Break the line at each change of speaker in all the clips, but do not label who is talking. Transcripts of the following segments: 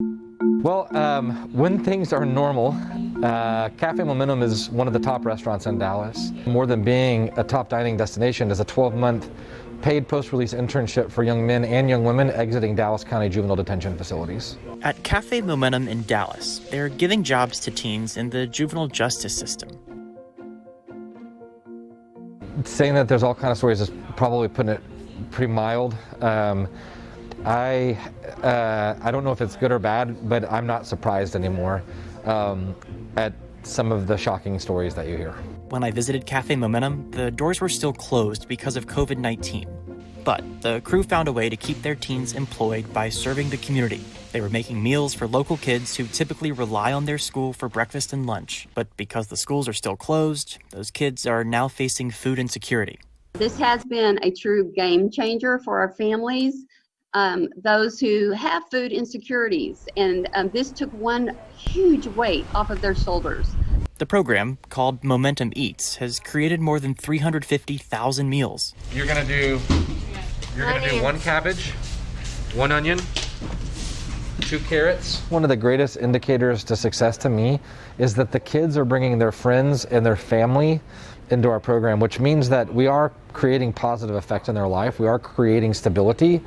Well, when things are normal, Cafe Momentum is one of the top restaurants in Dallas. More than being a top dining destination, is a 12-month paid post-release internship for young men and young women exiting Dallas County juvenile detention facilities.
At Cafe Momentum in Dallas, they're giving jobs to teens in the juvenile justice system.
Saying that there's all kinds of stories is probably putting it pretty mild. I don't know if it's good or bad, but I'm not surprised anymore at some of the shocking stories that you hear.
When I visited Cafe Momentum, the doors were still closed because of COVID-19. But the crew found a way to keep their teens employed by serving the community. They were making meals for local kids who typically rely on their school for breakfast and lunch. But because the schools are still closed, those kids are now facing food insecurity.
This has been a true game changer for our families, those who have food insecurities, and this took one huge weight off of their shoulders.
The program, called Momentum Eats, has created more than 350,000 meals.
You're gonna do one cabbage, one onion, 2 carrots. One of the greatest indicators to success to me is that the kids are bringing their friends and their family into our program, which means that we are creating positive effect in their life. We are creating stability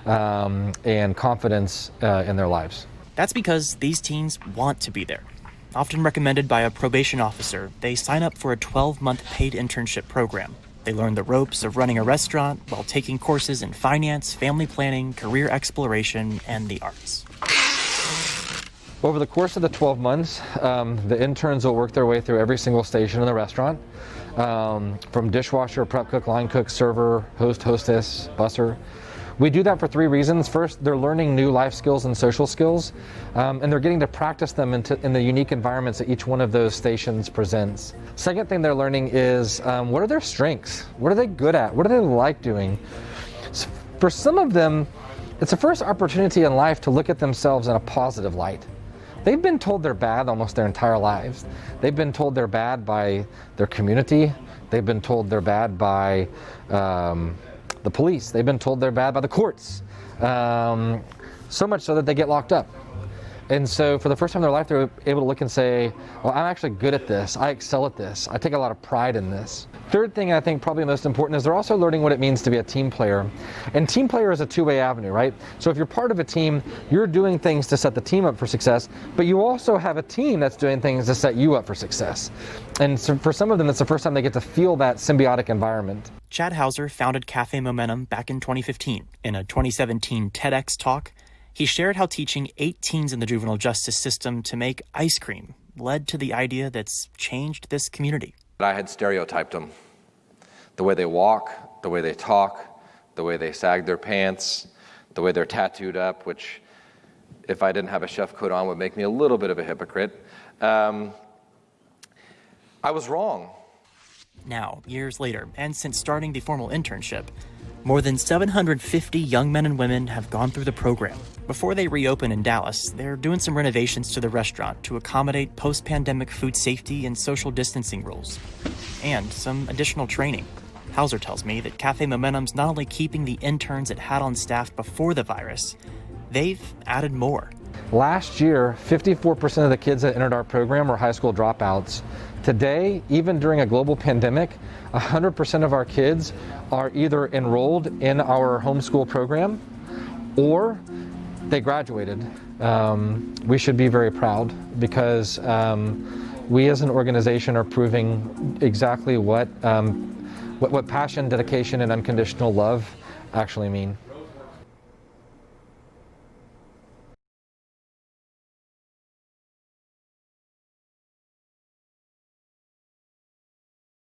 and confidence in their lives.
That's because these teens want to be there. Often recommended by a probation officer, they sign up for a 12-month paid internship program. They learn the ropes of running a restaurant while taking courses in finance, family planning, career exploration, and the arts.
Over the course of the 12 months, the interns will work their way through every single station in the restaurant, from dishwasher, prep cook, line cook, server, host, hostess, busser. We do that for 3 reasons. First, they're learning new life skills and social skills, and they're getting to practice them in the unique environments that each one of those stations presents. Second thing they're learning is what are their strengths? What are they good at? What do they like doing? For some of them, it's the first opportunity in life to look at themselves in a positive light. They've been told they're bad almost their entire lives. They've been told they're bad by their community. They've been told they're bad by the police. They've been told they're bad by the courts. So much so that they get locked up. And so for the first time in their life, they're able to look and say, well, I'm actually good at this. I excel at this. I take a lot of pride in this. Third thing I think probably most important is they're also learning what it means to be a team player. And team player is a two-way avenue, right? So if you're part of a team, you're doing things to set the team up for success, but you also have a team that's doing things to set you up for success. And so for some of them, it's the first time they get to feel that symbiotic environment.
Chad Hauser founded Cafe Momentum back in 2015. In a 2017 TEDx talk, he shared how teaching 8 teens in the juvenile justice system to make ice cream led to the idea that's changed this community.
I had stereotyped them. The way they walk, the way they talk, the way they sag their pants, the way they're tattooed up, which if I didn't have a chef coat on would make me a little bit of a hypocrite. I was wrong.
Now, years later, and since starting the formal internship, more than 750 young men and women have gone through the program. Before they reopen in Dallas, they're doing some renovations to the restaurant to accommodate post-pandemic food safety and social distancing rules, and some additional training. Hauser tells me that Cafe Momentum's not only keeping the interns it had on staff before the virus, they've added more.
Last year, 54% of the kids that entered our program were high school dropouts. Today, even during a global pandemic, 100% of our kids are either enrolled in our homeschool program or they graduated. We should be very proud because we as an organization are proving exactly what passion, dedication, and unconditional love actually mean.